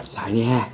Sai đi ha.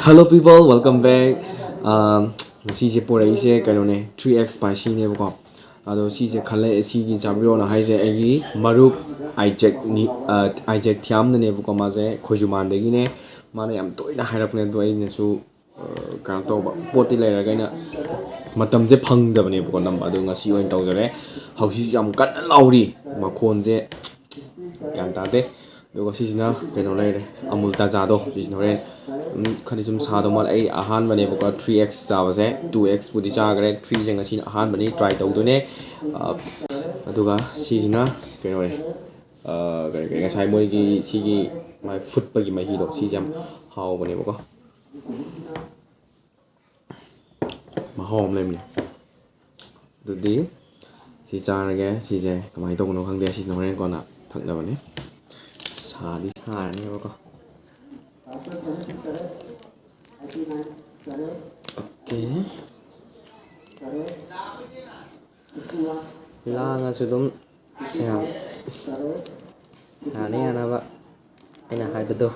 Hello people, welcome back. Sise pore ise kanone 3x spicy ne bako. Ado sise khale sigi jabiro na haise agi marup Isaac ni Isaac thiam ne bako maze khojuman degi ne mane yam toina hairapne do ai ne su kan to ba poti lera gaina matam je phangdab ne bako nam adu ngasi oin tawjare hausi yam kan lauri makhon je kan ta de do sisina keno lere amul tajado sisina ren khani sum sa do mal ai ahan bane bako 3x sabase 2x budi chagare 3 jeng asin ahan bani try taw do ne aduga sisina keno re ga sai moi gi sigi mai food pa gi mai hi do si jam haw bane bako ma hom lem ne du di si charage si je kamai to no khang de si no ren kona thak da bane sa di sa ne bako oke langa sudum ya ne ana ba ina haibado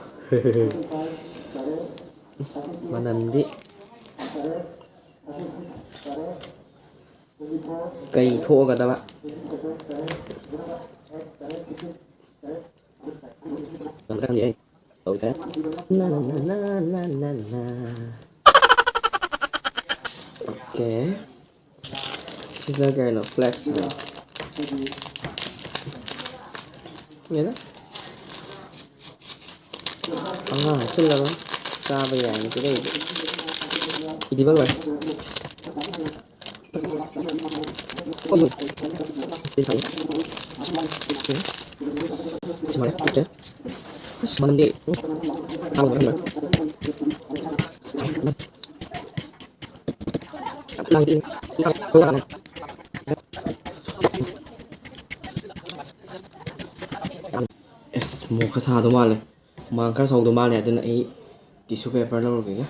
manamdi kai thoga da ba kan gì ủa sao na na na na na na okay she's not kind of flex nghe đó xin lỗi sao bây giờ cái này đi bắt rồi ôi đi phải xin lỗi chứ mình đi không được lăng đi es một cái sao đó mà này mang cái sau đó mà này tên ấy tissue paper đâu rồi kìa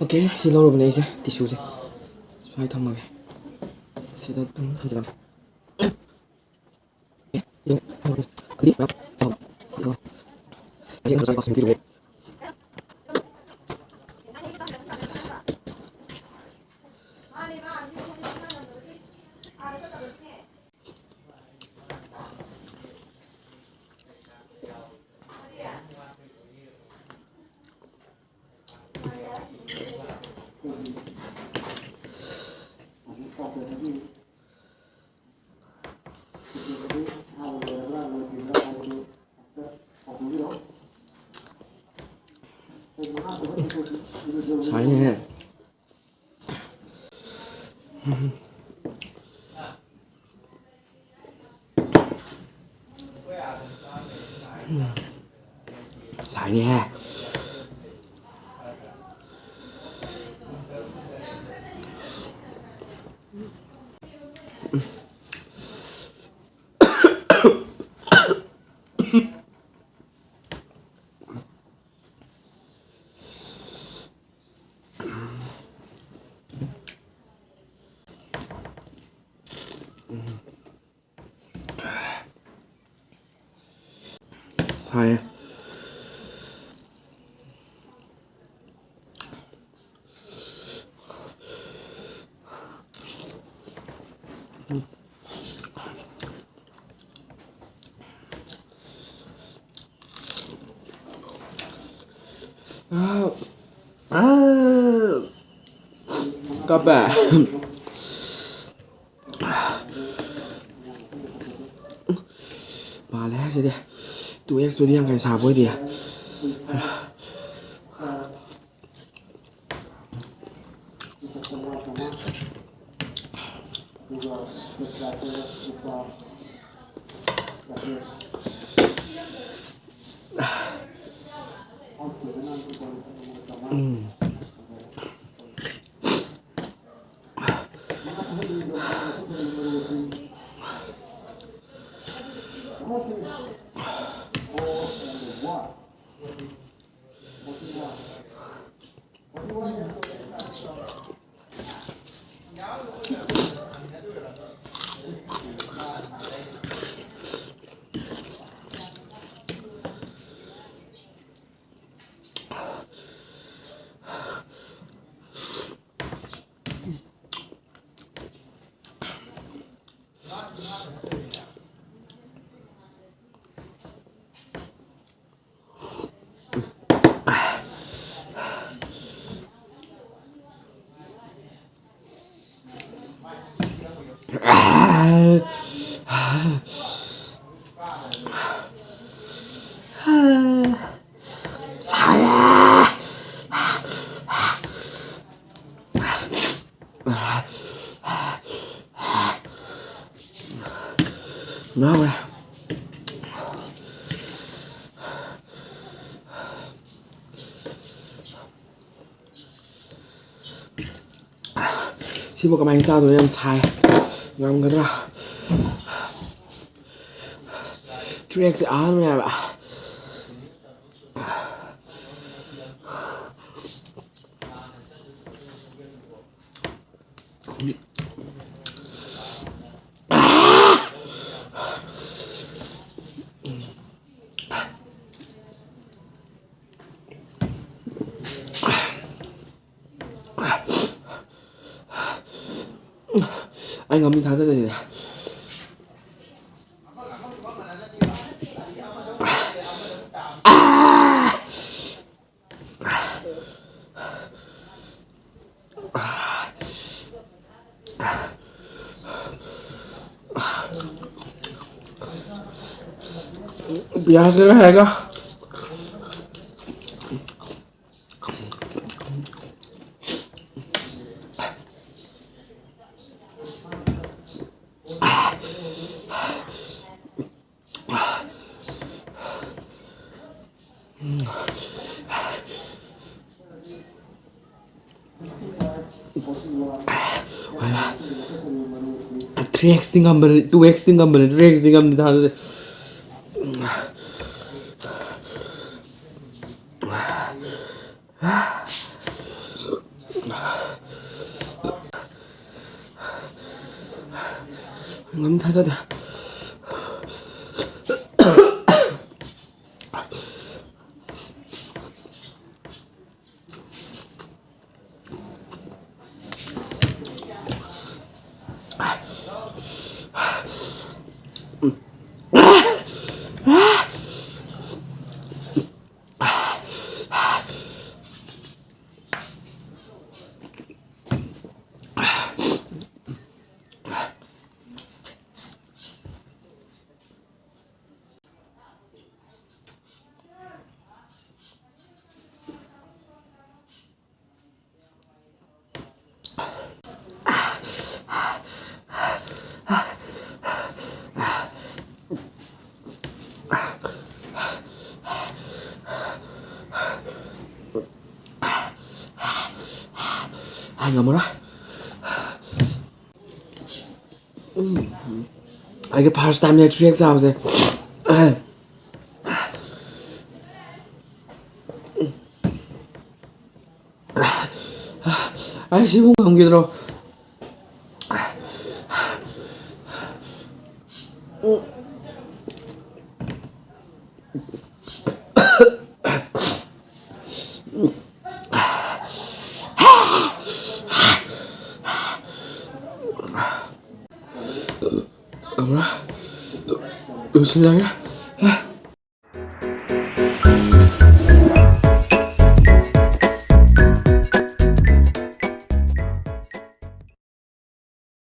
오케이, 실로로 보내이제 티슈제. 좋아요, 탐마게. 시다 좀 한지람. 예, 이제 어디? 나 저. 이거. 아직 안 잡았으면 뒤로. Xài đi ha. Xài. Các bạn. Mà lẽ gì đi. Tụi em đi ăn cái xào với đi à. Nó ra. Xin một cái bánh sao rồi em xài. Ngon cái nào. Chú em sẽ ăn nha bạn. Anh ngắm mình thắng ra đây này. Dạ sẽ hề cơ. Wah, 3x tinggal beli, 2x tinggal beli, 3x tinggal beli tahu. Ngắm thay ra dah. ngầm 이게 first time 내 3X 하면서 시공 감기 들어. 너 신랑이야?